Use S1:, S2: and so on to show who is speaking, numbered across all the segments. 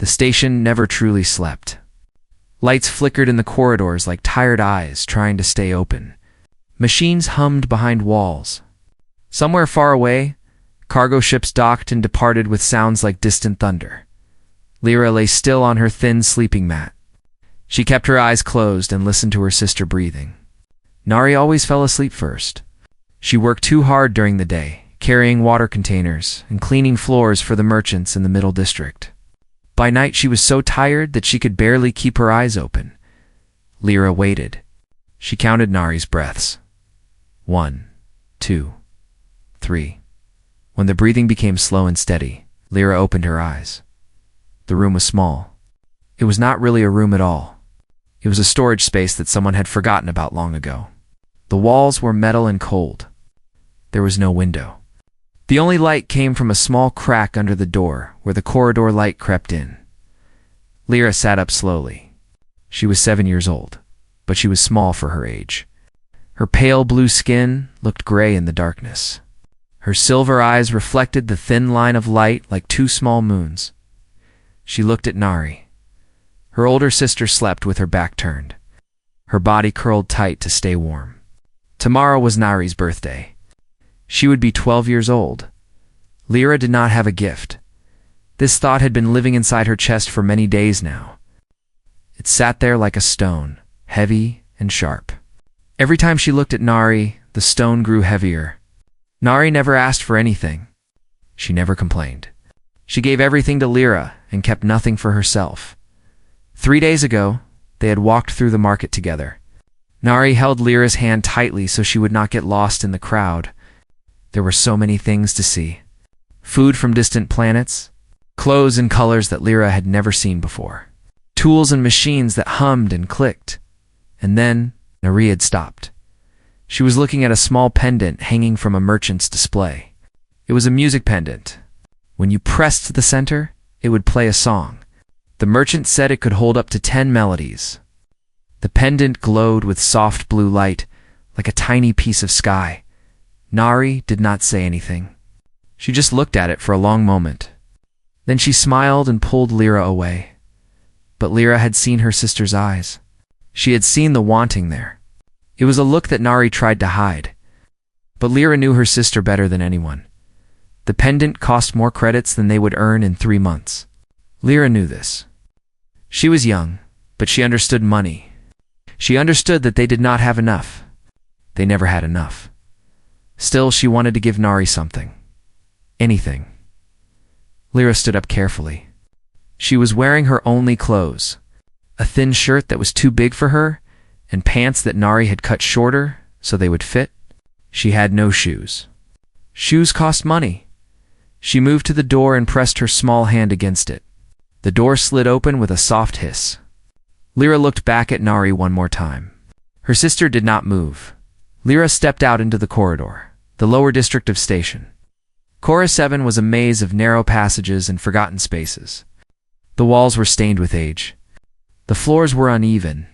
S1: station never truly slept. Lights flickered in the corridors like tired eyes trying to stay open. Machines hummed behind walls. Somewhere far away, cargo ships docked and departed with sounds like distant thunder. Lyra lay still on her thin sleeping mat. She kept her eyes closed and listened to her sister breathing. Nari always fell asleep first. She worked too hard during the day, carrying water containers and cleaning floors for the merchants in the middle district. By night she was so tired that she could barely keep her eyes open. Lyra waited. She counted Nari's breaths. 1, 2, 3. When the breathing became slow and steady, Lyra opened her eyes. The room was small. It was not really a room at all. It was a storage space that someone had forgotten about long ago. The walls were metal and cold. There was no window. The only light came from a small crack under the door where the corridor light crept in. Lyra sat up slowly. She was 7 years old, but she was small for her age. Her pale blue skin looked gray in the darkness. Her silver eyes reflected the thin line of light like two small moons. She looked at Nari. Her older sister slept with her back turned. Her body curled tight to stay warm. Tomorrow was Nari's birthday. She would be 12 years old. Lyra did not have a gift. This thought had been living inside her chest for many days now. It sat there like a stone, heavy and sharp. Every time she looked at Nari, the stone grew heavier. Nari never asked for anything. She never complained. She gave everything to Lyra and kept nothing for herself. 3 days ago, they had walked through the market together. Nari held Lyra's hand tightly so she would not get lost in the crowd. There were so many things to see. Food from distant planets, clothes and colors that Lyra had never seen before, tools and machines that hummed and clicked. And then, Nari had stopped. She was looking at a small pendant hanging from a merchant's display. It was a music pendant. When you pressed the center, it would play a song. The merchant said it could hold up to 10 melodies. The pendant glowed with soft blue light, like a tiny piece of sky. Nari did not say anything. She just looked at it for a long moment. Then she smiled and pulled Lyra away. But Lyra had seen her sister's eyes. She had seen the wanting there. It was a look that Nari tried to hide. But Lyra knew her sister better than anyone. The pendant cost more credits than they would earn in 3 months. Lyra knew this. She was young, but she understood money. She understood that they did not have enough. They never had enough. Still, she wanted to give Nari something. Anything. Lyra stood up carefully. She was wearing her only clothes. A thin shirt that was too big for her, and pants that Nari had cut shorter so they would fit. She had no shoes. Shoes cost money. She moved to the door and pressed her small hand against it. The door slid open with a soft hiss. Lyra looked back at Nari one more time. Her sister did not move. Lyra stepped out into the corridor, the lower district of station. Cora 7 was a maze of narrow passages and forgotten spaces. The walls were stained with age. The floors were uneven.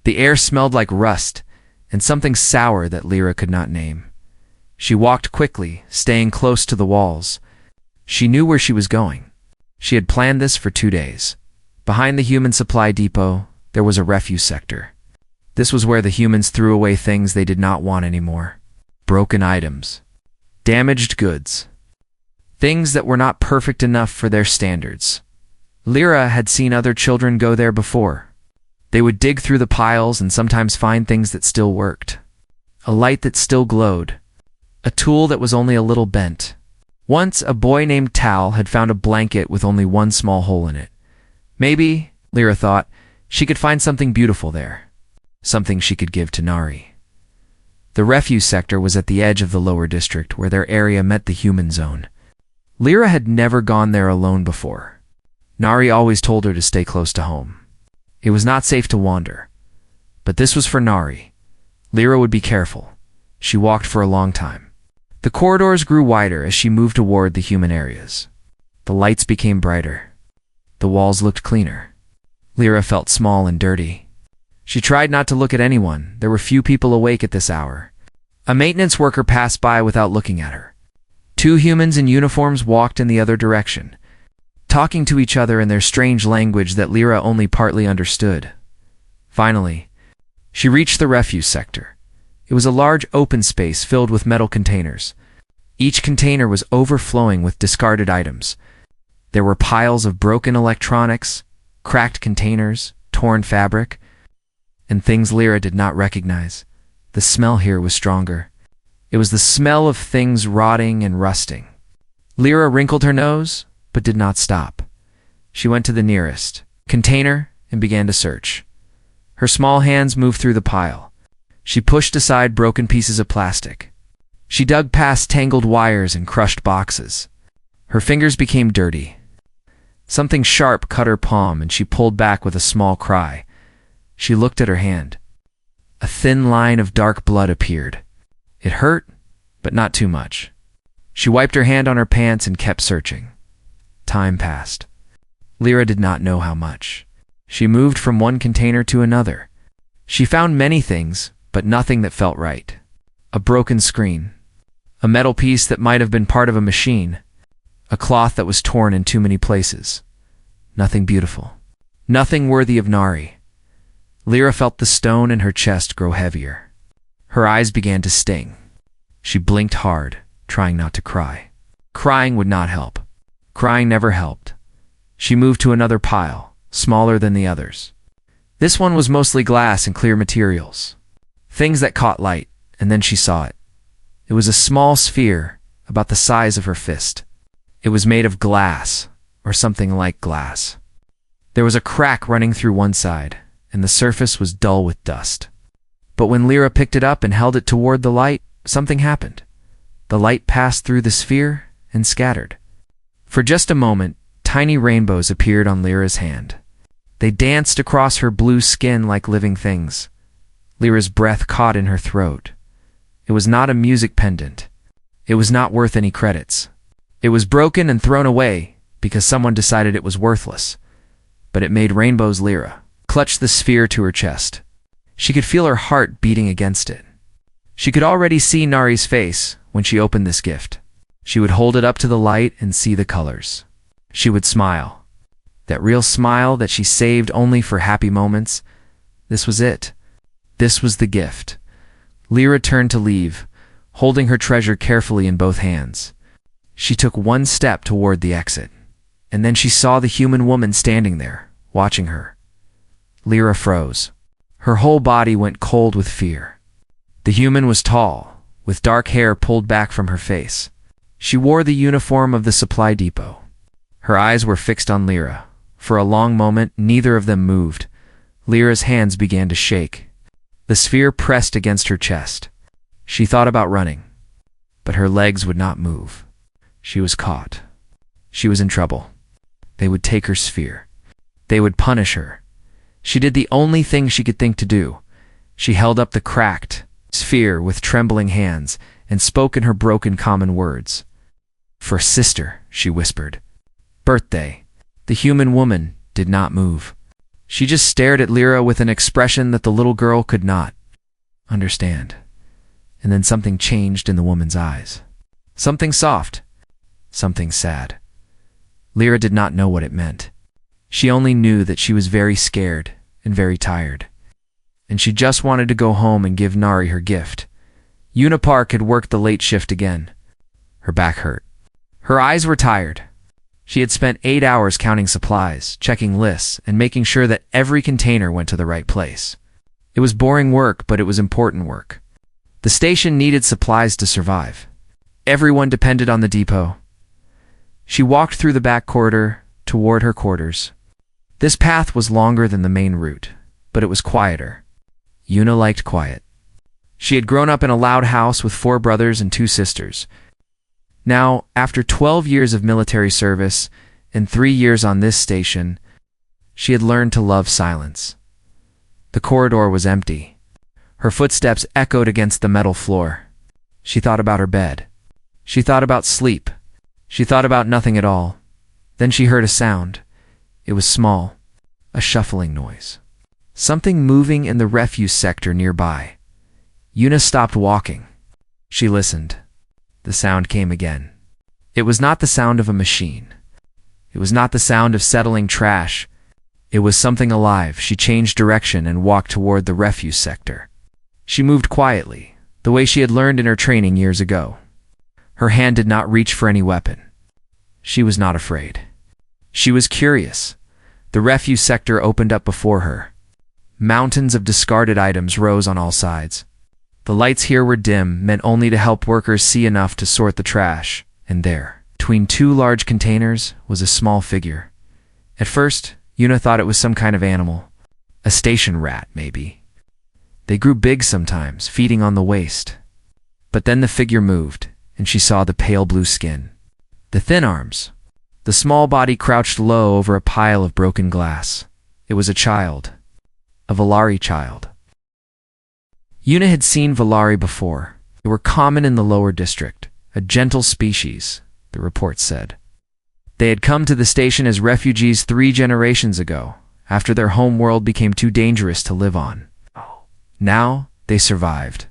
S1: The air smelled like rust and something sour that Lyra could not name. She walked quickly, staying close to the walls. She knew where she was going. She had planned this for 2 days. Behind the human supply depot, there was a refuse sector. This was where the humans threw away things they did not want anymore. Broken items. Damaged goods. Things that were not perfect enough for their standards. Lyra had seen other children go there before. They would dig through the piles and sometimes find things that still worked. A light that still glowed. A tool that was only a little bent. Once, a boy named Tal had found a blanket with only one small hole in it. Maybe, Lyra thought, she could find something beautiful there. Something she could give to Nari. The refuse sector was at the edge of the lower district where their area met the human zone. Lyra had never gone there alone before. Nari always told her to stay close to home. It was not safe to wander. But this was for Nari. Lyra would be careful. She walked for a long time. The corridors grew wider as she moved toward the human areas. The lights became brighter. The walls looked cleaner. Lyra felt small and dirty. She tried not to look at anyone. There were few people awake at this hour. A maintenance worker passed by without looking at her. 2 humans in uniforms walked in the other direction. talking to each other in their strange language that Lyra only partly understood. Finally, she reached the refuse sector. It was a large open space filled with metal containers. Each container was overflowing with discarded items. There were piles of broken electronics, cracked containers, torn fabric, and things Lyra did not recognize. The smell here was stronger. It was the smell of things rotting and rusting. Lyra wrinkled her nose, but did not stop. She went to the nearest container and began to search. Her small hands moved through the pile. She pushed aside broken pieces of plastic. She dug past tangled wires and crushed boxes. Her fingers became dirty. Something sharp cut her palm, and she pulled back with a small cry. She looked at her hand. A thin line of dark blood appeared. It hurt, but not too much. She wiped her hand on her pants and kept searching. Time passed. Lyra did not know how much. She moved from one container to another. She found many things, but nothing that felt right. A broken screen. A metal piece that might have been part of a machine. A cloth that was torn in too many places. Nothing beautiful. Nothing worthy of Nari. Lyra felt the stone in her chest grow heavier. Her eyes began to sting. She blinked hard, trying not to cry. Crying would not help. Crying never helped. She moved to another pile, smaller than the others. This one was mostly glass and clear materials. Things that caught light, and then she saw it. It was a small sphere, about the size of her fist. It was made of glass, or something like glass. There was a crack running through one side, and the surface was dull with dust. But when Lyra picked it up and held it toward the light, something happened. The light passed through the sphere and scattered. For just a moment, tiny rainbows appeared on Lyra's hand. They danced across her blue skin like living things. Lyra's breath caught in her throat. It was not a music pendant. It was not worth any credits. It was broken and thrown away because someone decided it was worthless. But it made rainbows. Lyra clutched the sphere to her chest. She could feel her heart beating against it. She could already see Nari's face when she opened this gift. She would hold it up to the light and see the colors. She would smile. That real smile that she saved only for happy moments. This was it. This was the gift. Lyra turned to leave, holding her treasure carefully in both hands. She took one step toward the exit, and then she saw the human woman standing there, watching her. Lyra froze. Her whole body went cold with fear. The human was tall, with dark hair pulled back from her face. She wore the uniform of the supply depot. Her eyes were fixed on Lyra. For a long moment, neither of them moved. Lyra's hands began to shake. The sphere pressed against her chest. She thought about running, but her legs would not move. She was caught. She was in trouble. They would take her sphere. They would punish her. She did the only thing she could think to do. She held up the cracked sphere with trembling hands and spoke in her broken common words. "For sister," she whispered. "Birthday." The human woman did not move. She just stared at Lyra with an expression that the little girl could not understand. And then something changed in the woman's eyes. Something soft. Something sad. Lyra did not know what it meant. She only knew that she was very scared and very tired. And she just wanted to go home and give Nari her gift. Unipark had worked the late shift again. Her back hurt. Her eyes were tired. She had spent 8 hours counting supplies, checking lists, and making sure that every container went to the right place. It was boring work, but it was important work. The station needed supplies to survive. Everyone depended on the depot. She walked through the back corridor toward her quarters. This path was longer than the main route, but it was quieter. Una liked quiet. She had grown up in a loud house with 4 brothers and 2 sisters. Now, after 12 years of military service and 3 years on this station, she had learned to love silence. The corridor was empty. Her footsteps echoed against the metal floor. She thought about her bed. She thought about sleep. She thought about nothing at all. Then she heard a sound. It was small, a shuffling noise. Something moving in the refuse sector nearby. Una stopped walking. She listened. The sound came again. It was not the sound of a machine. It was not the sound of settling trash. It was something alive. She changed direction and walked toward the refuse sector. She moved quietly, the way she had learned in her training years ago. Her hand did not reach for any weapon. She was not afraid. She was curious. The refuse sector opened up before her. Mountains of discarded items rose on all sides. The lights here were dim, meant only to help workers see enough to sort the trash. And there, between two large containers, was a small figure. At first, Yuna thought it was some kind of animal. A station rat, maybe. They grew big sometimes, feeding on the waste. But then the figure moved, and she saw the pale blue skin, the thin arms. The small body crouched low over a pile of broken glass. It was a child. A Valari child. Yuna had seen Valari before. They were common in the lower district, a gentle species, the report said. They had come to the station as refugees 3 generations ago, after their home world became too dangerous to live on. Now, they survived.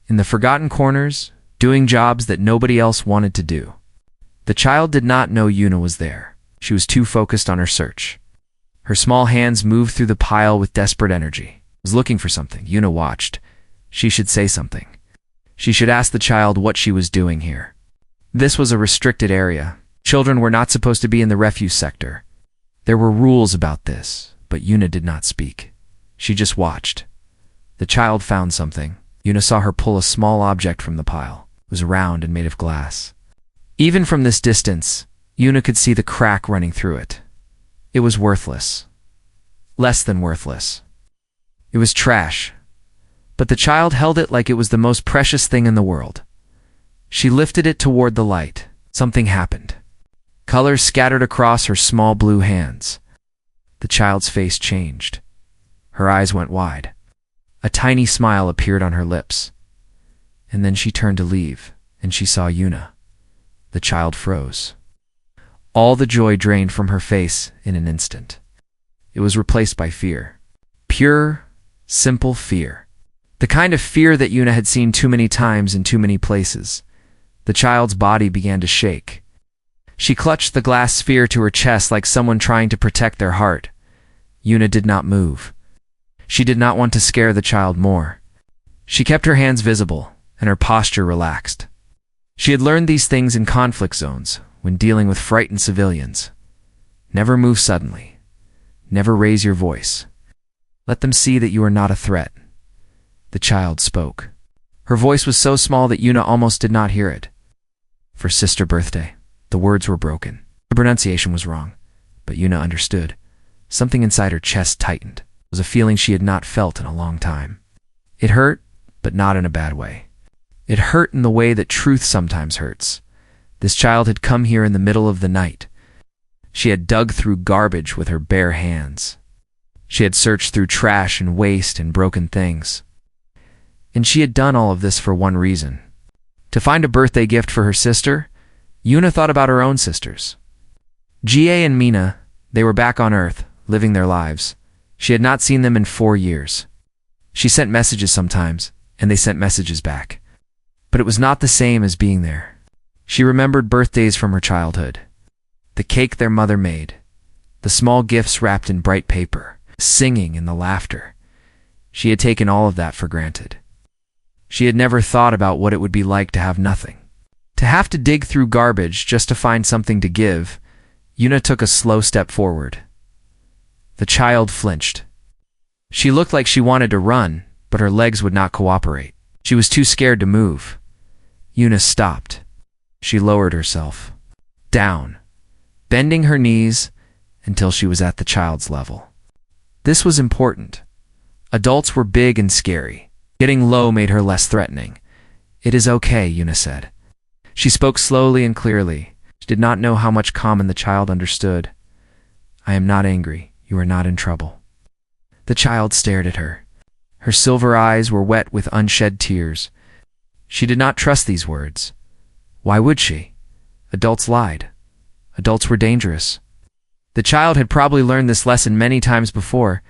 S1: In the forgotten corners, doing jobs that nobody else wanted to do. The child did not know Yuna was there. She was too focused on her search. Her small hands moved through the pile with desperate energy. Was looking for something. Yuna watched. She should say something. She should ask the child what she was doing here. This was a restricted area. Children were not supposed to be in the refuse sector. There were rules about this, but Yuna did not speak. She just watched. The child found something. Yuna saw her pull a small object from the pile. It was round and made of glass. Even from this distance, Yuna could see the crack running through it. It was worthless. Less than worthless. It was trash. But the child held it like it was the most precious thing in the world. She lifted it toward the light. Something happened. Colors scattered across her small blue hands. The child's face changed. Her eyes went wide. A tiny smile appeared on her lips. And then she turned to leave, and she saw Yuna. The child froze. All the joy drained from her face in an instant. It was replaced by fear. Pure, simple fear. The kind of fear that Yuna had seen too many times in too many places. The child's body began to shake. She clutched the glass sphere to her chest like someone trying to protect their heart. Yuna did not move. She did not want to scare the child more. She kept her hands visible, and her posture relaxed. She had learned these things in conflict zones, when dealing with frightened civilians. Never move suddenly. Never raise your voice. Let them see that you are not a threat. The child spoke. Her voice was so small that Yuna almost did not hear it. For sister birthday. The words were broken. The pronunciation was wrong, but Yuna understood. Something inside her chest tightened. It was a feeling she had not felt in a long time. It hurt, but not in a bad way. It hurt in the way that truth sometimes hurts. This child had come here in the middle of the night. She had dug through garbage with her bare hands. She had searched through trash and waste and broken things. And she had done all of this for one reason. To find a birthday gift for her sister. Yuna thought about her own sisters. Gia and Mina, they were back on Earth, living their lives. She had not seen them in 4 years. She sent messages sometimes, and they sent messages back. But it was not the same as being there. She remembered birthdays from her childhood. The cake their mother made. The small gifts wrapped in bright paper. Singing and the laughter. She had taken all of that for granted. She had never thought about what it would be like to have nothing. To have to dig through garbage just to find something to give. Yuna took a slow step forward. The child flinched. She looked like she wanted to run, but her legs would not cooperate. She was too scared to move. Yuna stopped. She lowered herself. Down, bending her knees until she was at the child's level. This was important. Adults were big and scary. Getting low made her less threatening. It is okay, Yuna said. She spoke slowly and clearly. She did not know how much common the child understood. I am not angry. You are not in trouble. The child stared at her. Her silver eyes were wet with unshed tears. She did not trust these words. Why would she? Adults lied. Adults were dangerous. The child had probably learned this lesson many times before.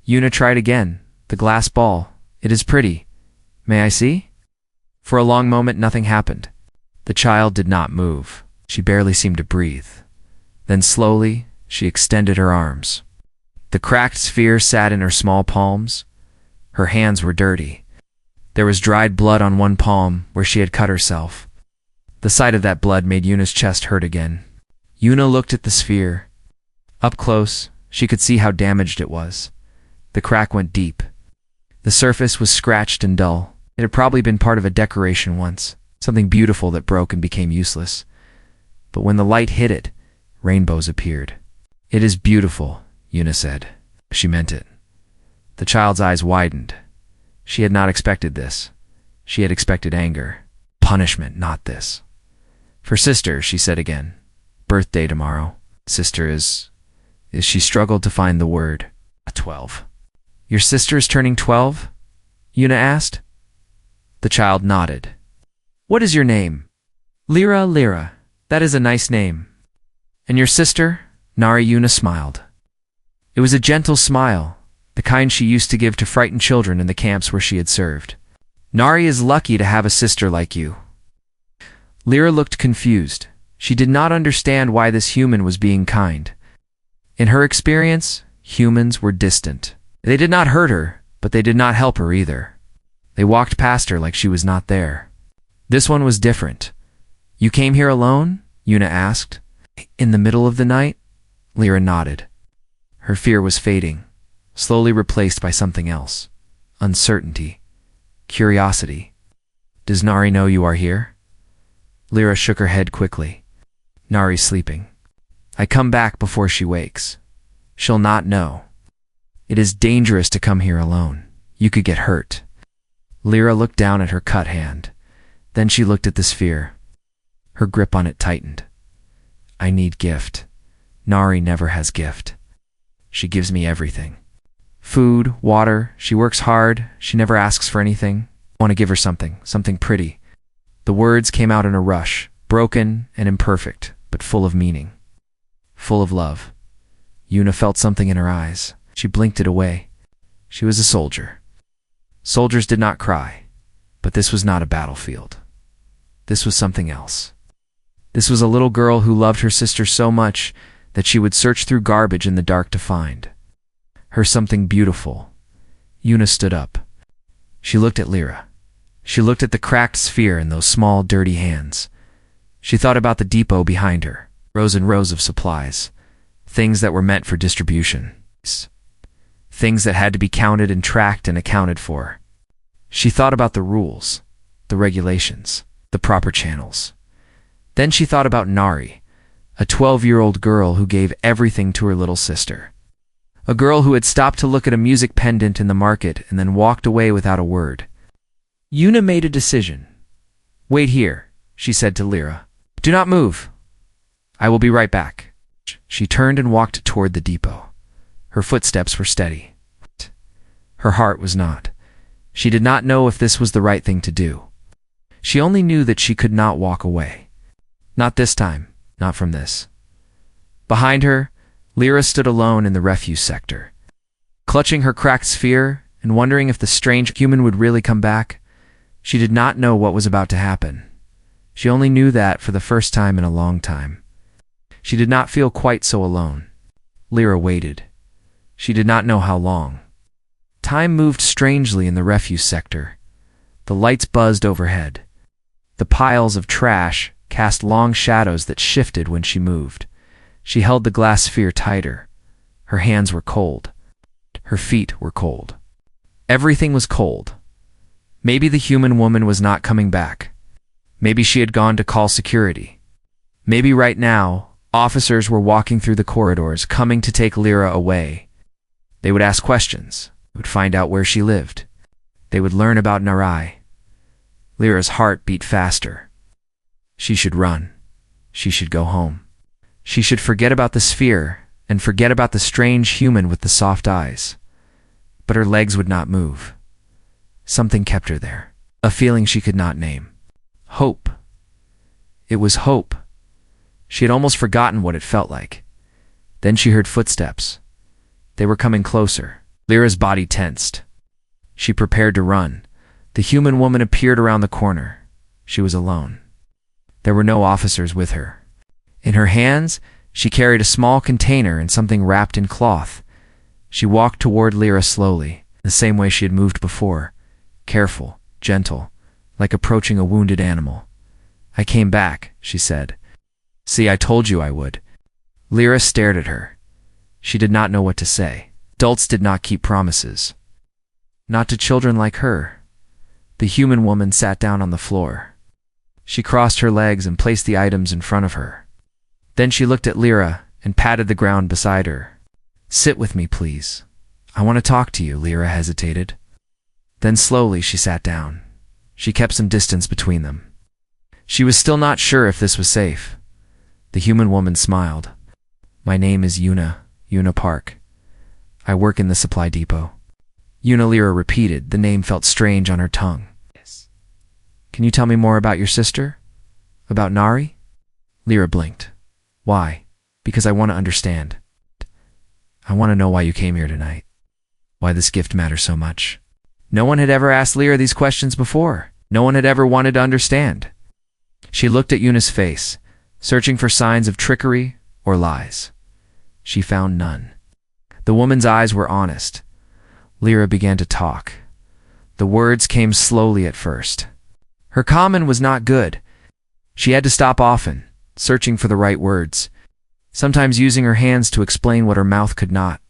S1: Yuna tried again. The glass ball. It is pretty. May I see? For a long moment, nothing happened. The child did not move. She barely seemed to breathe. Then slowly, she extended her arms. The cracked sphere sat in her small palms. Her hands were dirty. There was dried blood on one palm where she had cut herself. The sight of that blood made Yuna's chest hurt again. Yuna looked at the sphere. Up close, she could see how damaged it was. The crack went deep. The surface was scratched and dull. It had probably been part of a decoration once, something beautiful that broke and became useless. But when the light hit it, rainbows appeared. "It is beautiful," Yuna said. She meant it. The child's eyes widened. She had not expected this. She had expected anger. Punishment, not this. "For sister," she said again. "Birthday tomorrow. Sister is..." She struggled to find the word. 12. "Your sister is turning 12? Yuna asked. The child nodded. "What is your name?" "Lyra, Lyra. That is a nice name." "And your sister?" Nari. Yuna smiled. It was a gentle smile, the kind she used to give to frightened children in the camps where she had served. "Nari is lucky to have a sister like you." Lyra looked confused. She did not understand why this human was being kind. In her experience, humans were distant. They did not hurt her, but they did not help her either. They walked past her like she was not there. This one was different. "You came here alone?" Yuna asked. "In the middle of the night?" Lyra nodded. Her fear was fading, slowly replaced by something else. Uncertainty. Curiosity. "Does Nari know you are here?" Lyra shook her head quickly. "Nari's sleeping. I come back before she wakes. She'll not know. It is dangerous to come here alone. You could get hurt." Lyra looked down at her cut hand. Then she looked at the sphere. Her grip on it tightened. "I need gift. Nari never has gift. She gives me everything. Food, water, she works hard, she never asks for anything. I want to give her something, something pretty." The words came out in a rush, broken and imperfect, but full of meaning. Full of love. Yuna felt something in her eyes. She blinked it away. She was a soldier. Soldiers did not cry, but this was not a battlefield. This was something else. This was a little girl who loved her sister so much that she would search through garbage in the dark to find her something beautiful. Yuna stood up. She looked at Lyra. She looked at the cracked sphere in those small, dirty hands. She thought about the depot behind her, rows and rows of supplies, things that were meant for distribution, things that had to be counted and tracked and accounted for. She thought about the rules, the regulations, the proper channels. Then she thought about Nari, a 12-year-old girl who gave everything to her little sister. A girl who had stopped to look at a music pendant in the market and then walked away without a word. Yuna made a decision. "Wait here," she said to Lyra. "Do not move. I will be right back." She turned and walked toward the depot. Her footsteps were steady. Her heart was not. She did not know if this was the right thing to do. She only knew that she could not walk away. Not this time, not from this. Behind her, Lyra stood alone in the refuse sector. Clutching her cracked sphere and wondering if the strange human would really come back, she did not know what was about to happen. She only knew that for the first time in a long time. She did not feel quite so alone. Lyra waited. She did not know how long. Time moved strangely in the refuse sector. The lights buzzed overhead. The piles of trash cast long shadows that shifted when she moved. She held the glass sphere tighter. Her hands were cold. Her feet were cold. Everything was cold. Maybe the human woman was not coming back. Maybe she had gone to call security. Maybe right now, officers were walking through the corridors, coming to take Lyra away. They would ask questions. They would find out where she lived. They would learn about Nari. Lyra's heart beat faster. She should run. She should go home. She should forget about the sphere and forget about the strange human with the soft eyes. But her legs would not move. Something kept her there, a feeling she could not name. Hope. It was hope. She had almost forgotten what it felt like. Then she heard footsteps. They were coming closer. Lyra's body tensed. She prepared to run. The human woman appeared around the corner. She was alone. There were no officers with her. In her hands, She carried a small container and something wrapped in cloth. She walked toward Lyra slowly, the same way she had moved before, careful, gentle, like approaching a wounded animal. "I came back," she said. "See, I told you I would." Lyra stared at her. She did not know what to say. Adults did not keep promises. Not to children like her. The human woman sat down on the floor. She crossed her legs and placed the items in front of her. Then she looked at Lyra and patted the ground beside her. "Sit with me, please. I want to talk to you," Lyra hesitated. Then slowly she sat down. She kept some distance between them. She was still not sure if this was safe. The human woman smiled. "My name is Yuna Park. I work in the supply depot." Yuna, Lyra repeated. The name felt strange on her tongue. "Yes. Can you tell me more about your sister? About Nari?" Lyra blinked. "Why?" "Because I want to understand. I want to know why you came here tonight. Why this gift matters so much." No one had ever asked Lyra these questions before. No one had ever wanted to understand. She looked at Yuna's face, searching for signs of trickery or lies. She found none. The woman's eyes were honest. Lyra began to talk. The words came slowly at first. Her common was not good. She had to stop often, searching for the right words, sometimes using her hands to explain what her mouth could not.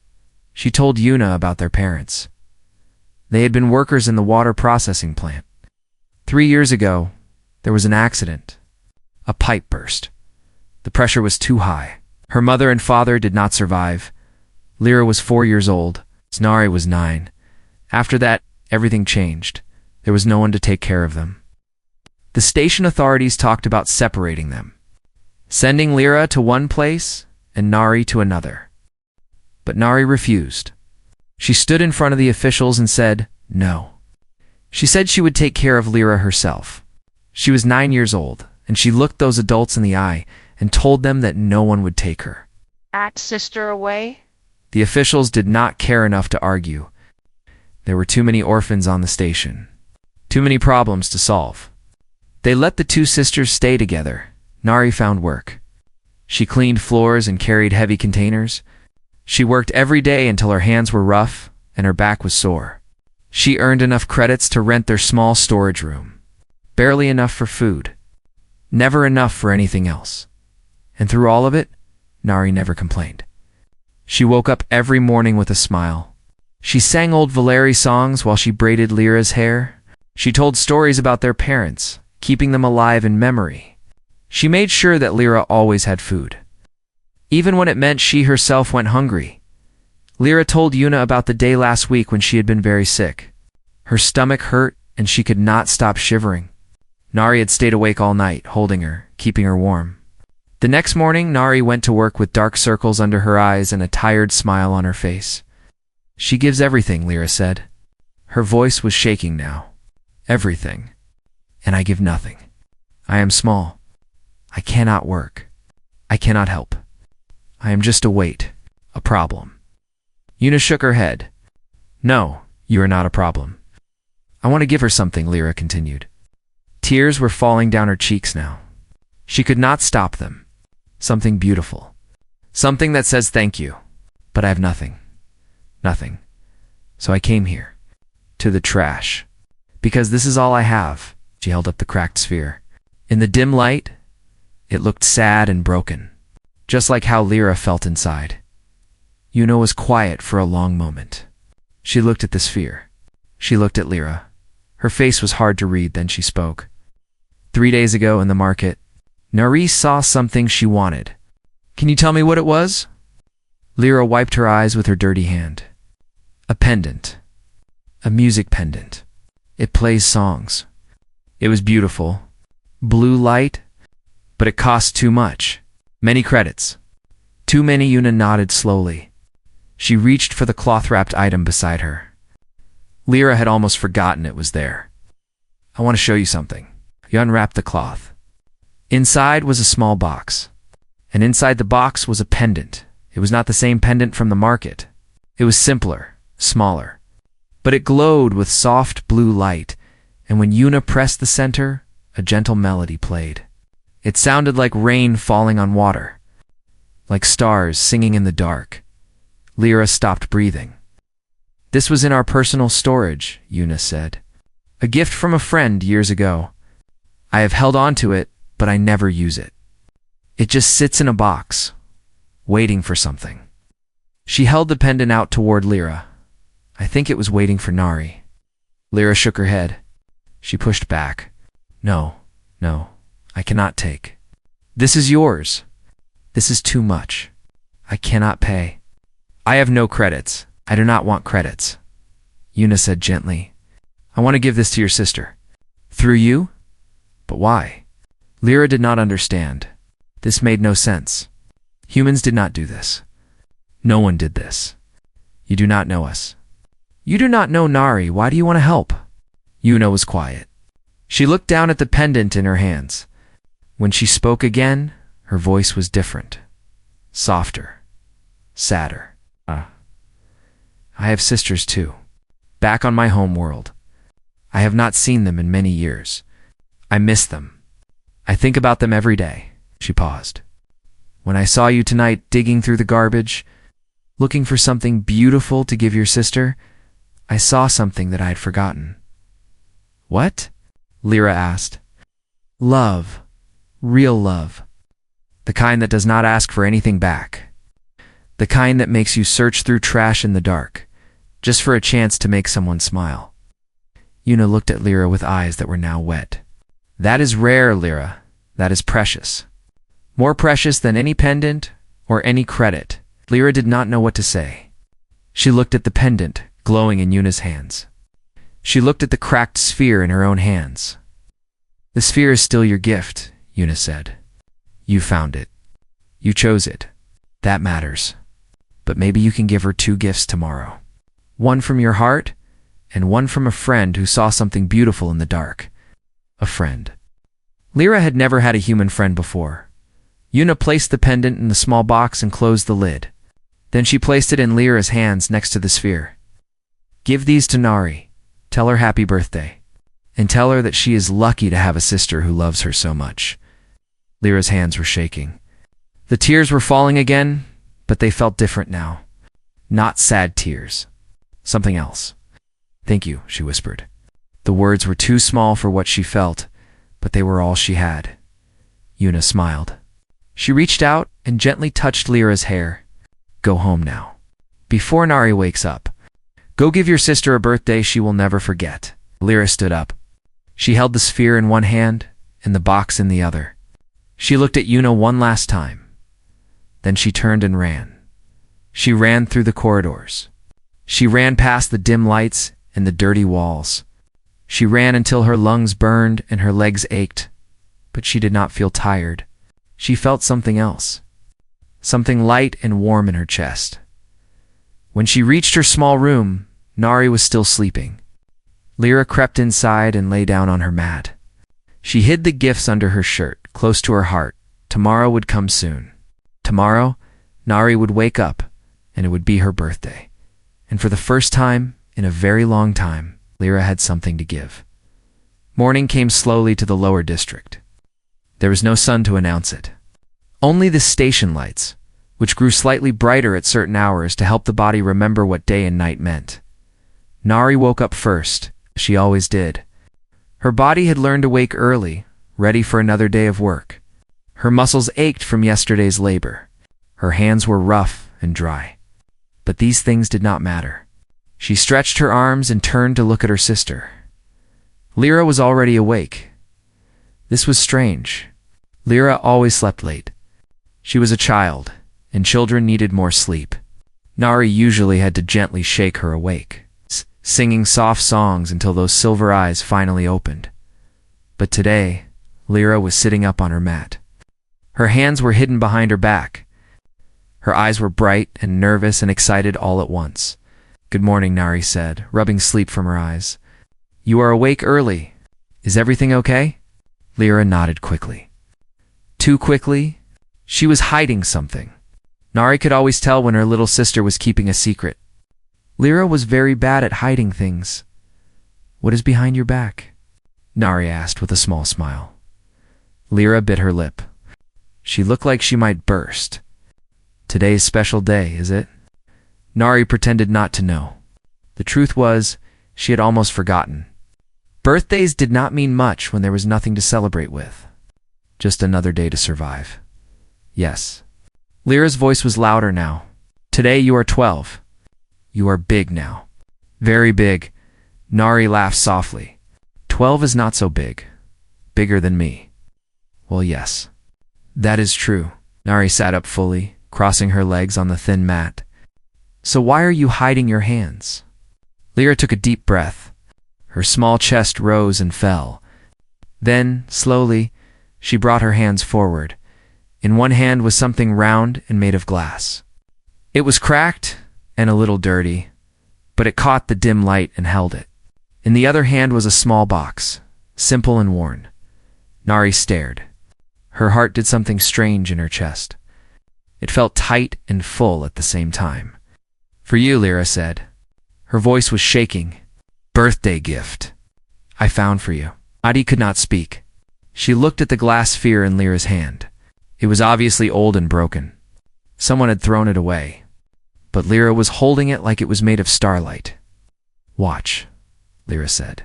S1: She told Yuna about their parents. They had been workers in the water processing plant. 3 years ago, there was an accident. A pipe burst. The pressure was too high. Her mother and father did not survive. Lyra was 4 years old. Nari was 9. After that, everything changed. There was no one to take care of them. The station authorities talked about separating them, sending Lyra to one place and Nari to another. But Nari refused. She stood in front of the officials and said, "No." She said she would take care of Lyra herself. She was 9 years old, and she looked those adults in the eye and told them that no one would take her.
S2: "At sister away?"
S1: The officials did not care enough to argue. There were too many orphans on the station. Too many problems to solve. They let the two sisters stay together. Nari found work. She cleaned floors and carried heavy containers. She worked every day until her hands were rough and her back was sore. She earned enough credits to rent their small storage room. Barely enough for food. Never enough for anything else. And through all of it, Nari never complained. She woke up every morning with a smile. She sang old Valeri songs while she braided Lyra's hair. She told stories about their parents, keeping them alive in memory. She made sure that Lyra always had food, even when it meant she herself went hungry. Lyra told Yuna about the day last week when she had been very sick. Her stomach hurt and she could not stop shivering. Nari had stayed awake all night, holding her, keeping her warm. The next morning, Nari went to work with dark circles under her eyes and a tired smile on her face. "She gives everything," Lyra said. Her voice was shaking now. "Everything. And I give nothing. I am small. I cannot work. I cannot help. I am just a weight, a problem." Yuna shook her head. "No, you are not a problem." "I want to give her something," Lyra continued. Tears were falling down her cheeks now. She could not stop them. Something beautiful. Something that says thank you. But I have nothing. Nothing. So I came here. To the trash. Because this is all I have. She held up the cracked sphere. In the dim light, it looked sad and broken. Just like how Lyra felt inside. Yuna was quiet for a long moment. She looked at the sphere. She looked at Lyra. Her face was hard to read, then she spoke. 3 days ago in the market, Nari saw something she wanted. Can you tell me what it was? Lyra wiped her eyes with her dirty hand. A pendant. A music pendant. It plays songs. It was beautiful. Blue light, but it cost too much. Many credits. Too many. Yuna nodded slowly. She reached for the cloth-wrapped item beside her. Lyra had almost forgotten it was there. I want to show you something. He unwrapped the cloth. Inside was a small box. And inside the box was a pendant. It was not the same pendant from the market. It was simpler, smaller. But it glowed with soft blue light, and when Yuna pressed the center, a gentle melody played. It sounded like rain falling on water, like stars singing in the dark. Lyra stopped breathing. "This was in our personal storage," Una said. "A gift from a friend years ago. I have held on to it, but I never use it. It just sits in a box, waiting for something." She held the pendant out toward Lyra. "I think it was waiting for Nari." Lyra shook her head. She pushed back. No, I cannot take. This is yours. This is too much. I cannot pay. I have no credits. I do not want credits." Una said gently. "I want to give this to your sister." "Through you? But why?" Lyra did not understand. This made no sense. Humans did not do this. No one did this. "You do not know us. You do not know Nari. Why do you want to help?" Una was quiet. She looked down at the pendant in her hands. When she spoke again, her voice was different. Softer. Sadder. I have sisters too. Back on my home world. I have not seen them in many years. I miss them. I think about them every day." She paused. "When I saw you tonight digging through the garbage, looking for something beautiful to give your sister, I saw something that I had forgotten." "What?" Lyra asked. "Love. Real love. The kind that does not ask for anything back. The kind that makes you search through trash in the dark, just for a chance to make someone smile." Una looked at Lyra with eyes that were now wet. "That is rare, Lyra. That is precious. More precious than any pendant or any credit." Lyra did not know what to say. She looked at the pendant, glowing in Una's hands. She looked at the cracked sphere in her own hands. "The sphere is still your gift," Una said. "You found it. You chose it. That matters. But maybe you can give her 2 gifts tomorrow. One from your heart, and one from a friend who saw something beautiful in the dark." A friend. Lyra had never had a human friend before. Una placed the pendant in the small box and closed the lid. Then she placed it in Lyra's hands next to the sphere. "Give these to Nari. Tell her happy birthday. And tell her that she is lucky to have a sister who loves her so much." Lyra's hands were shaking. The tears were falling again, but they felt different now. Not sad tears. Something else. "Thank you," she whispered. The words were too small for what she felt, but they were all she had. Una smiled. She reached out and gently touched Lyra's hair. "Go home now. Before Nari wakes up. Go give your sister a birthday she will never forget." Lyra stood up. She held the sphere in one hand and the box in the other. She looked at Una one last time. Then she turned and ran. She ran through the corridors. She ran past the dim lights and the dirty walls. She ran until her lungs burned and her legs ached, but she did not feel tired. She felt something else. Something light and warm in her chest. When she reached her small room, Nari was still sleeping. Lyra crept inside and lay down on her mat. She hid the gifts under her shirt, close to her heart. Tomorrow would come soon. Tomorrow, Nari would wake up, and it would be her birthday. And for the first time in a very long time, Lyra had something to give. Morning came slowly to the lower district. There was no sun to announce it. Only the station lights, which grew slightly brighter at certain hours to help the body remember what day and night meant. Nari woke up first, as she always did. Her body had learned to wake early, ready for another day of work. Her muscles ached from yesterday's labor. Her hands were rough and dry. But these things did not matter. She stretched her arms and turned to look at her sister. Lyra was already awake. This was strange. Lyra always slept late. She was a child, and children needed more sleep. Nari usually had to gently shake her awake, singing soft songs until those silver eyes finally opened. But today, Lyra was sitting up on her mat. Her hands were hidden behind her back. Her eyes were bright and nervous and excited all at once. "Good morning," Nari said, rubbing sleep from her eyes. "You are awake early. Is everything okay?" Lyra nodded quickly. Too quickly? She was hiding something. Nari could always tell when her little sister was keeping a secret. Lyra was very bad at hiding things. "What is behind your back?" Nari asked with a small smile. Lyra bit her lip. She looked like she might burst. Today's special day, is it? Nari pretended not to know. The truth was, she had almost forgotten. Birthdays did not mean much when there was nothing to celebrate with. Just another day to survive. Yes. Lyra's voice was louder now. Today you are 12. You are big now. Very big. Nari laughed softly. 12 is not so big. Bigger than me. Well, yes. That is true. Nari sat up fully, crossing her legs on the thin mat. So why are you hiding your hands? Lyra took a deep breath. Her small chest rose and fell. Then, slowly, she brought her hands forward. In one hand was something round and made of glass. It was cracked and a little dirty, but it caught the dim light and held it. In the other hand was a small box, simple and worn. Nari stared. Her heart did something strange in her chest. It felt tight and full at the same time. For you, Lyra said. Her voice was shaking. Birthday gift. I found for you. Adi could not speak. She looked at the glass sphere in Lyra's hand. It was obviously old and broken. Someone had thrown it away. But Lyra was holding it like it was made of starlight. Watch, Lyra said.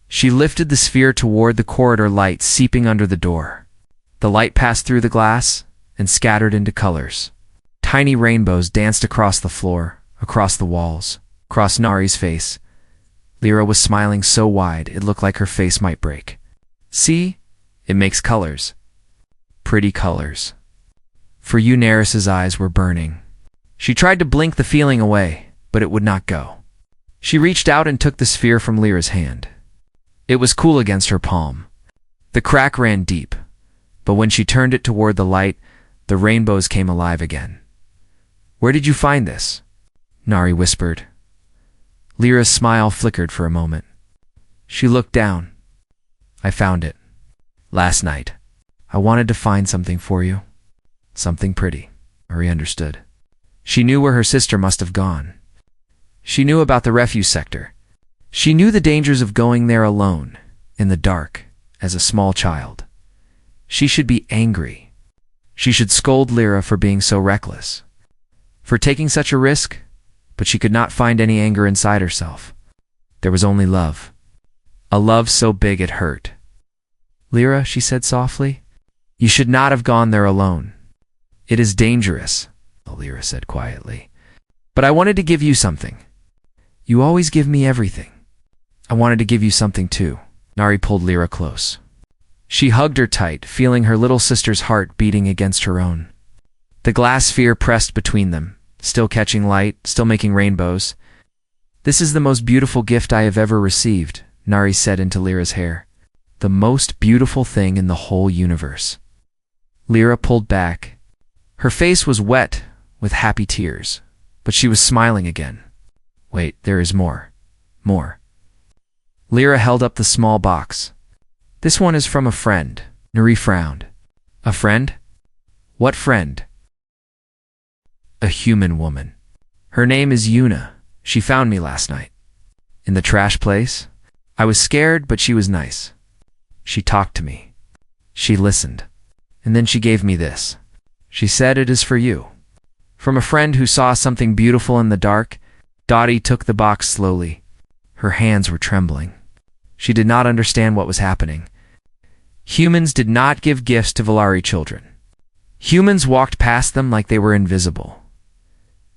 S1: She lifted the sphere toward the corridor light seeping under the door. The light passed through the glass and scattered into colors. Tiny rainbows danced across the floor, across the walls, across Nari's face. Lyra was smiling so wide it looked like her face might break. See? It makes colors. Pretty colors. For you, Naris's eyes were burning. She tried to blink the feeling away, but it would not go. She reached out and took the sphere from Lyra's hand. It was cool against her palm. The crack ran deep, but when she turned it toward the light, the rainbows came alive again. Where did you find this? Nari whispered. Lyra's smile flickered for a moment. She looked down. I found it. Last night. I wanted to find something for you. Something pretty. Nari understood. She knew where her sister must have gone. She knew about the refuse sector. She knew the dangers of going there alone, in the dark, as a small child. She should be angry. She should scold Lyra for being so reckless, for taking such a risk, but she could not find any anger inside herself. There was only love. A love so big it hurt. Lyra, she said softly, you should not have gone there alone. It is dangerous, Lyra said quietly. But I wanted to give you something. You always give me everything. I wanted to give you something too. Nari pulled Lyra close. She hugged her tight, feeling her little sister's heart beating against her own. The glass sphere pressed between them, still catching light, still making rainbows. This is the most beautiful gift I have ever received, Nari said into Lyra's hair. The most beautiful thing in the whole universe. Lyra pulled back. Her face was wet with happy tears, but she was smiling again. Wait, there is more. More. Lyra held up the small box. This one is from a friend. Nari frowned. A friend? What friend? A human woman. Her name is Yuna. She found me last night. In the trash place? I was scared, but she was nice. She talked to me. She listened. And then she gave me this. She said it is for you. From a friend who saw something beautiful in the dark. Dottie took the box slowly. Her hands were trembling. She did not understand what was happening. Humans did not give gifts to Valari children. Humans walked past them like they were invisible.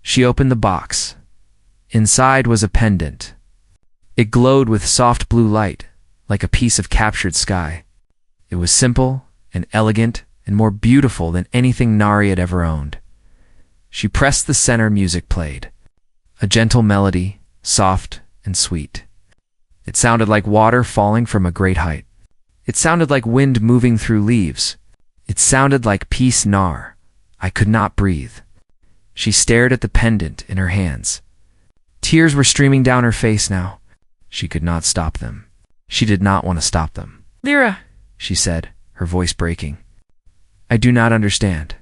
S1: She opened the box. Inside was a pendant. It glowed with soft blue light, like a piece of captured sky. It was simple and elegant and more beautiful than anything Nari had ever owned. She pressed the center. Music played. A gentle melody, soft and sweet. It sounded like water falling from a great height. It sounded like wind moving through leaves. It sounded like peace. Nar. I could not breathe. She stared at the pendant in her hands. Tears were streaming down her face now. She could not stop them. She did not want to stop them. Lyra, she said, her voice breaking. I do not understand.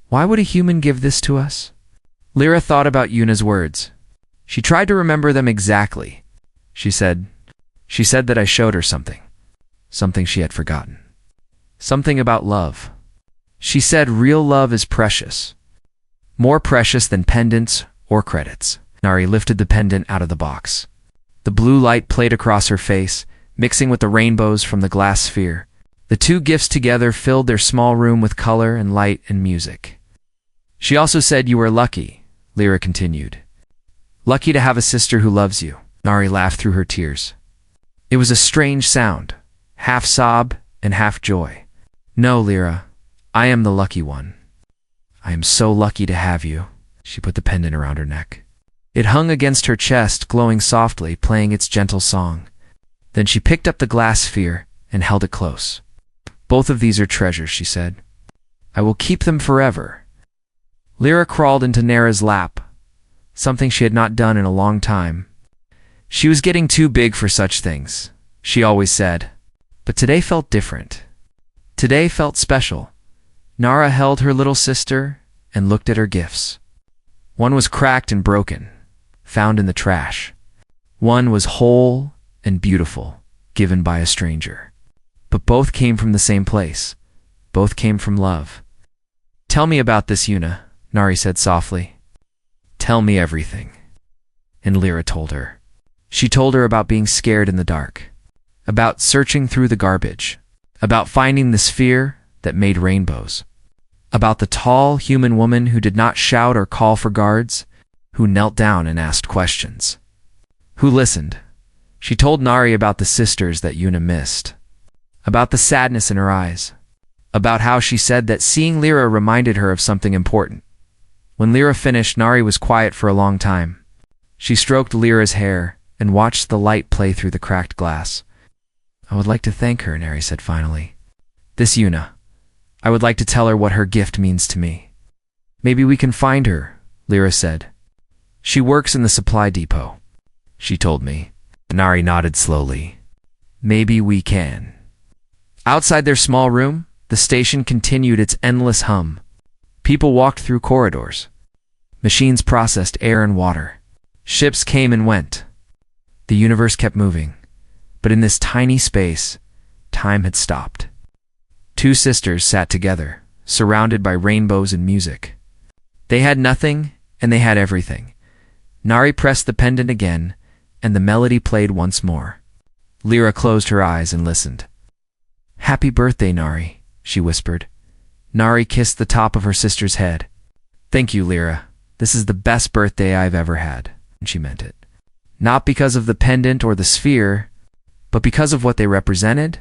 S1: Why would a human give this to us? Lyra thought about Yuna's words. She tried to remember them exactly. She said that I showed her something. Something she had forgotten. Something about love. She said real love is precious. more precious than pendants or credits. Nari lifted the pendant out of the box. The blue light played across her face, mixing with the rainbows from the glass sphere. The two gifts together filled their small room with color and light and music. She also said you were lucky, Lyra continued. Lucky to have a sister who loves you. Nari laughed through her tears. It was a strange sound, half sob and half joy. No, Lyra, I am the lucky one. I am so lucky to have you. She put the pendant around her neck. It hung against her chest, glowing softly, playing its gentle song. Then she picked up the glass sphere and held it close. Both of these are treasures, she said. I will keep them forever. Lyra crawled into Nara's lap, something she had not done in a long time. She was getting too big for such things, she always said. But today felt different. Today felt special. Nara held her little sister and looked at her gifts. One was cracked and broken, found in the trash. One was whole and beautiful, given by a stranger. But both came from the same place. Both came from love. Tell me about this, Yuna, Nari said softly. Tell me everything. And Lyra told her. She told her about being scared in the dark, about searching through the garbage, about finding the sphere that made rainbows, about the tall human woman who did not shout or call for guards, who knelt down and asked questions, who listened. She told Nari about the sisters that Yuna missed, about the sadness in her eyes, about how she said that seeing Lyra reminded her of something important. When Lyra finished, Nari was quiet for a long time. She stroked Lyra's hair and watched the light play through the cracked glass. I would like to thank her, Nari said finally. This Yuna. I would like to tell her what her gift means to me. Maybe we can find her, Lyra said. She works in the supply depot, she told me. Nari nodded slowly. Maybe we can. Outside their small room, the station continued its endless hum. People walked through corridors. Machines processed air and water. Ships came and went. The universe kept moving. But in this tiny space, time had stopped. Two sisters sat together, surrounded by rainbows and music. They had nothing, and they had everything. Nari pressed the pendant again, and the melody played once more. Lyra closed her eyes and listened. Happy birthday, Nari, she whispered. Nari kissed the top of her sister's head. Thank you, Lyra. This is the best birthday I've ever had, and she meant it. Not because of the pendant or the sphere, but because of what they represented.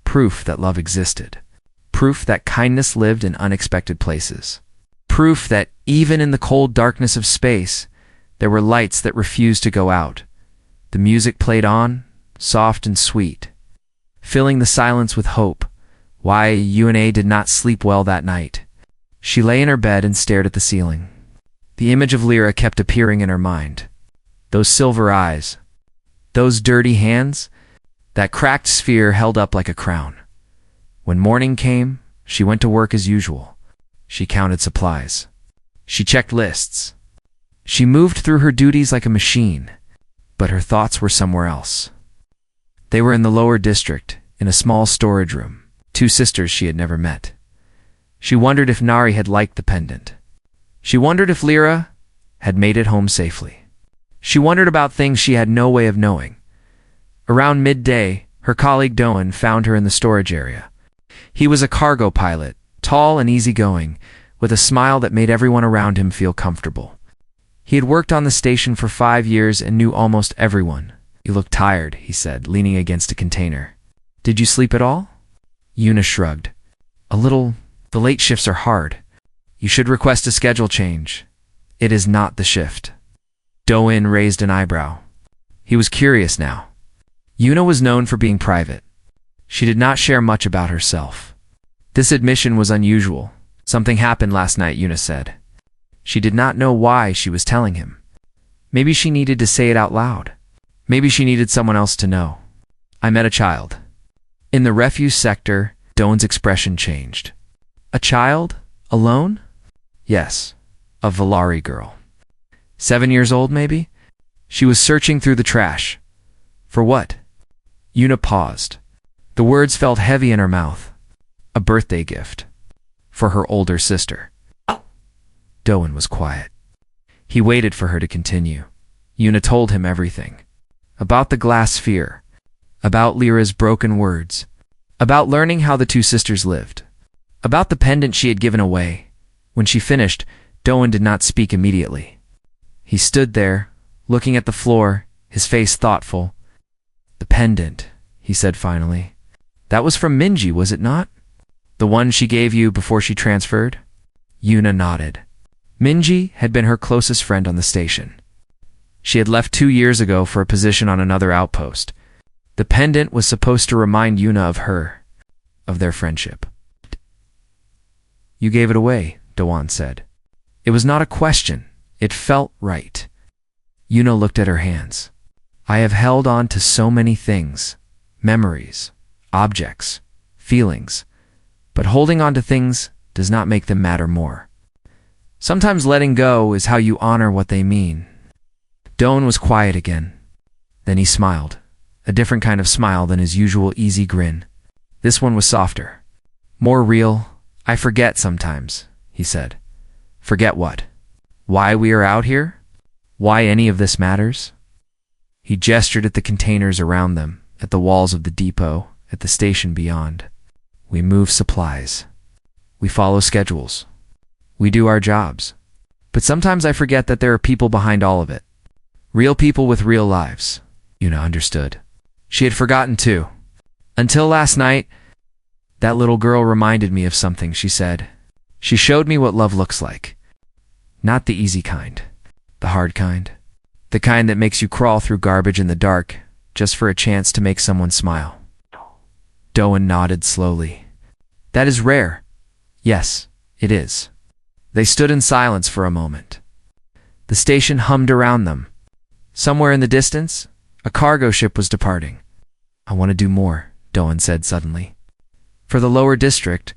S1: Proof that love existed. Proof that kindness lived in unexpected places. Proof that even in the cold darkness of space, there were lights that refused to go out. The music played on, soft and sweet, filling the silence with hope. Why Yuna did not sleep well that night. She lay in her bed and stared at the ceiling. The image of Lyra kept appearing in her mind. Those silver eyes, those dirty hands, that cracked sphere held up like a crown. When morning came, she went to work as usual. She counted supplies. She checked lists. She moved through her duties like a machine, but her thoughts were somewhere else. They were in the lower district, in a small storage room, two sisters she had never met. She wondered if Nari had liked the pendant. She wondered if Lyra had made it home safely. She wondered about things she had no way of knowing. Around midday, her colleague Doan found her in the storage area. He was a cargo pilot, tall and easygoing, with a smile that made everyone around him feel comfortable. He had worked on the station for 5 years and knew almost everyone. You look tired, he said, leaning against a container. Did you sleep at all? Yuna shrugged. A little. The late shifts are hard. You should request a schedule change. It is not the shift. Doan raised an eyebrow. He was curious now. Yuna was known for being private. She did not share much about herself. This admission was unusual. Something happened last night, Yuna said. She did not know why she was telling him. Maybe she needed to say it out loud. Maybe she needed someone else to know. I met a child. In the refuse sector, Doan's expression changed. A child? Alone? Yes, a Valari girl. 7 years old, maybe? She was searching through the trash. For what? Yuna paused. The words felt heavy in her mouth. A birthday gift. For her older sister. Doan was quiet. He waited for her to continue. Yuna told him everything. About the glass sphere. About Lyra's broken words. About learning how the two sisters lived. About the pendant she had given away. When she finished, Doan did not speak immediately. He stood there, looking at the floor, his face thoughtful. "The pendant," he said finally. "That was from Minji, was it not? The one she gave you before she transferred?" Yuna nodded. Minji had been her closest friend on the station. She had left 2 years ago for a position on another outpost. The pendant was supposed to remind Yuna of her, of their friendship. "You gave it away," Doan said. It was not a question. It felt right. Yuna looked at her hands. "I have held on to so many things, memories, objects, feelings, but holding on to things does not make them matter more. Sometimes letting go is how you honor what they mean." Doan was quiet again. Then he smiled, a different kind of smile than his usual easy grin. This one was softer, more real. "I forget sometimes," he said. "Forget what? Why we are out here? Why any of this matters?" He gestured at the containers around them, at the walls of the depot, at the station beyond. "We move supplies. We follow schedules. We do our jobs. But sometimes I forget that there are people behind all of it. Real people with real lives." Yuna understood. She had forgotten too. "Until last night, that little girl reminded me of something," she said. "She showed me what love looks like. Not the easy kind. The hard kind. The kind that makes you crawl through garbage in the dark just for a chance to make someone smile." Doan nodded slowly. "That is rare." "Yes, it is." They stood in silence for a moment. The station hummed around them. Somewhere in the distance, a cargo ship was departing. "I want to do more," Doan said suddenly. "For the lower district,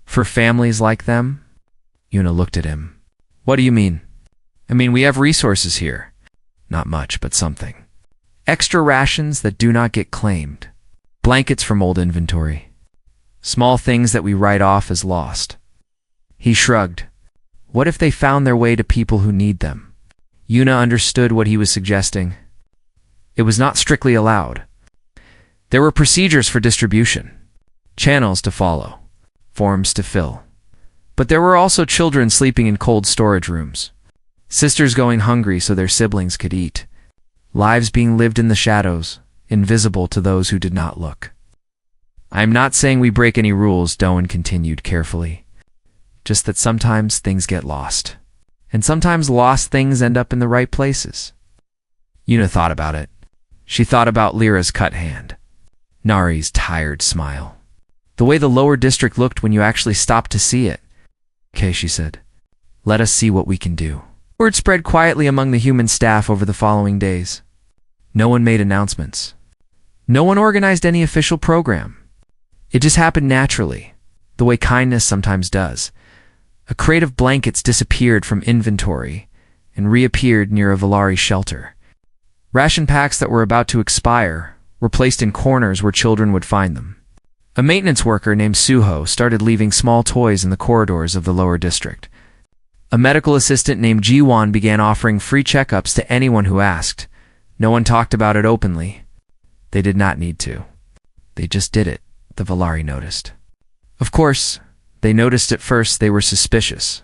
S1: for families like them?" Yuna looked at him. "What do you mean?" "I mean, we have resources here. Not much, but something. Extra rations that do not get claimed. Blankets from old inventory. Small things that we write off as lost." He shrugged. "What if they found their way to people who need them?" Yuna understood what he was suggesting. It was not strictly allowed. There were procedures for distribution, channels to follow, forms to fill. But there were also children sleeping in cold storage rooms, sisters going hungry so their siblings could eat, lives being lived in the shadows, invisible to those who did not look. "I am not saying we break any rules," Doan continued carefully. "Just that sometimes things get lost. And sometimes lost things end up in the right places." Yuna thought about it. She thought about Lyra's cut hand, Nari's tired smile, the way the lower district looked when you actually stopped to see it. "Okay," she said. "Let us see what we can do." Word spread quietly among the human staff over the following days. No one made announcements. No one organized any official program. It just happened naturally, the way kindness sometimes does. A crate of blankets disappeared from inventory and reappeared near a Valari shelter. Ration packs that were about to expire were placed in corners where children would find them. A maintenance worker named Suho started leaving small toys in the corridors of the lower district. A medical assistant named Jiwon began offering free checkups to anyone who asked. No one talked about it openly. They did not need to. They just did it, the Valari noticed. Of course, they noticed at first they were suspicious.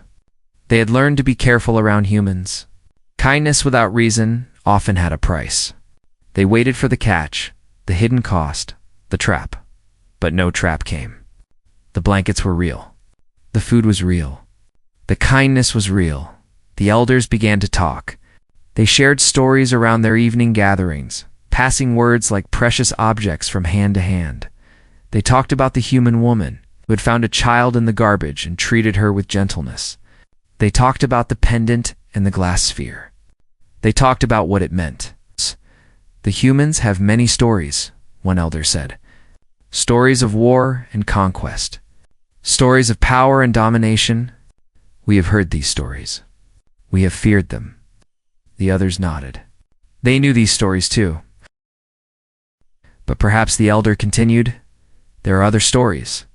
S1: They had learned to be careful around humans. Kindness without reason often had a price. They waited for the catch, the hidden cost, the trap. But no trap came. The blankets were real. The food was real. The kindness was real. The elders began to talk. They shared stories around their evening gatherings, passing words like precious objects from hand to hand. They talked about the human woman who had found a child in the garbage and treated her with gentleness. They talked about the pendant and the glass sphere. They talked about what it meant. "The humans have many stories," one elder said. "Stories of war and conquest. Stories of power and domination. We have heard these stories. We have feared them." The others nodded. They knew these stories too. But perhaps the elder continued, "There are other stories.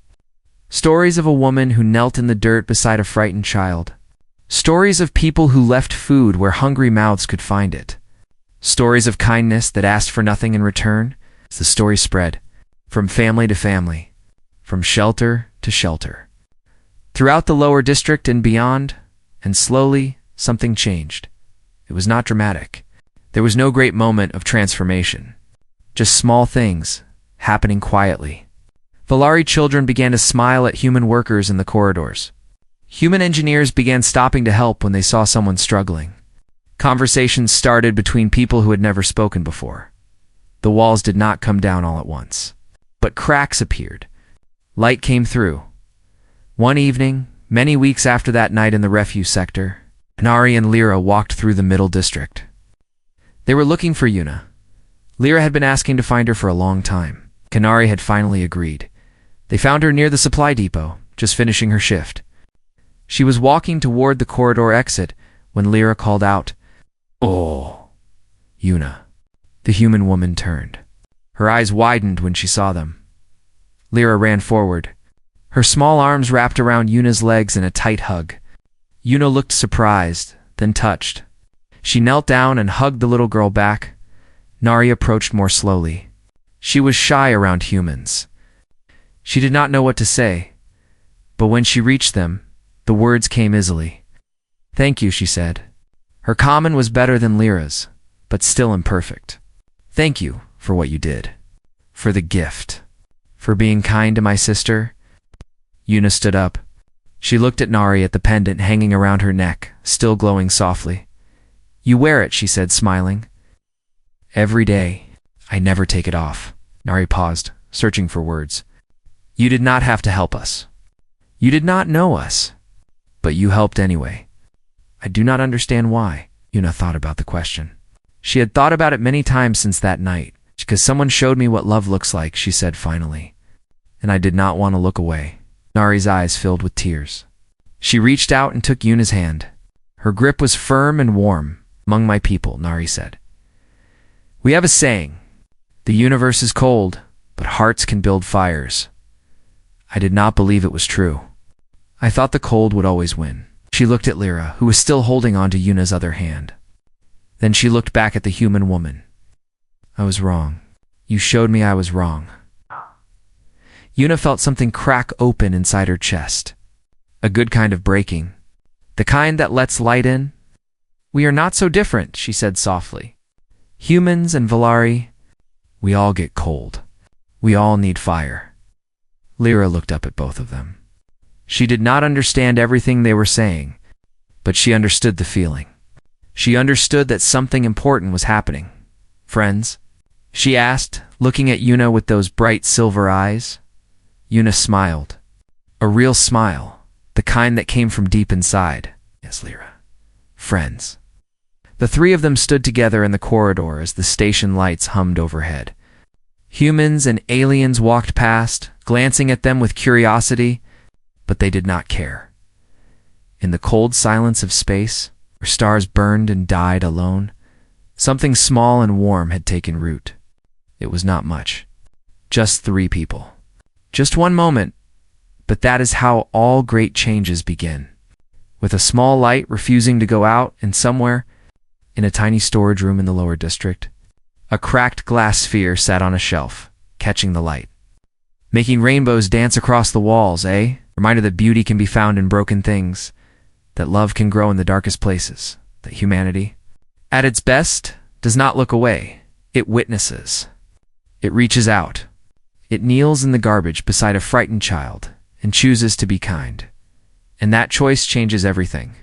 S1: Stories of a woman who knelt in the dirt beside a frightened child. Stories of people who left food where hungry mouths could find it. Stories of kindness that asked for nothing in return. As the story spread, from family to family, from shelter to shelter, throughout the lower district and beyond, and slowly something changed. It was not dramatic. There was no great moment of transformation. Just small things, happening quietly. Valari children began to smile at human workers in the corridors. Human engineers began stopping to help when they saw someone struggling. Conversations started between people who had never spoken before. The walls did not come down all at once, but cracks appeared. Light came through. One evening, many weeks after that night in the refuse sector, Nari and Lyra walked through the middle district. They were looking for Yuna. Lyra had been asking to find her for a long time. Kanari had finally agreed. They found her near the supply depot, just finishing her shift. She was walking toward the corridor exit when Lyra called out, "Oh, Yuna." The human woman turned. Her eyes widened when she saw them. Lyra ran forward. Her small arms wrapped around Yuna's legs in a tight hug. Yuna looked surprised, then touched. She knelt down and hugged the little girl back. Nari approached more slowly. She was shy around humans. She did not know what to say, but when she reached them, the words came easily. "Thank you," she said. Her common was better than Lyra's, but still imperfect. "Thank you for what you did. For the gift. For being kind to my sister." Yuna stood up. She looked at Nari at the pendant hanging around her neck, still glowing softly. "You wear it," she said, smiling. "Every day. I never take it off." Nari paused, searching for words. "You did not have to help us. You did not know us. But you helped anyway. I do not understand why." Yuna thought about the question. She had thought about it many times since that night. "Because someone showed me what love looks like," she said finally. "And I did not want to look away." Nari's eyes filled with tears. She reached out and took Yuna's hand. Her grip was firm and warm. "Among my people," Nari said, "we have a saying. The universe is cold, but hearts can build fires." I did not believe it was true. I thought the cold would always win. She looked at Lyra, who was still holding on to Yuna's other hand. Then she looked back at the human woman. "I was wrong. You showed me I was wrong." Yuna felt something crack open inside her chest. A good kind of breaking. The kind that lets light in. "We are not so different," she said softly. "Humans and Valari, we all get cold. We all need fire." Lyra looked up at both of them. She did not understand everything they were saying, but she understood the feeling. She understood that something important was happening. "Friends?" she asked, looking at Yuna with those bright silver eyes. Yuna smiled. A real smile, the kind that came from deep inside. "Yes, Lyra. Friends." The three of them stood together in the corridor as the station lights hummed overhead. Humans and aliens walked past, glancing at them with curiosity, but they did not care. In the cold silence of space, where stars burned and died alone, something small and warm had taken root. It was not much. Just three people. Just one moment, but that is how all great changes begin. With a small light refusing to go out, and somewhere, in a tiny storage room in the lower district, a cracked glass sphere sat on a shelf, catching the light. Making rainbows dance across the walls, eh? Reminder that beauty can be found in broken things, that love can grow in the darkest places, that humanity, at its best, does not look away. It witnesses. It reaches out. It kneels in the garbage beside a frightened child and chooses to be kind. And that choice changes everything.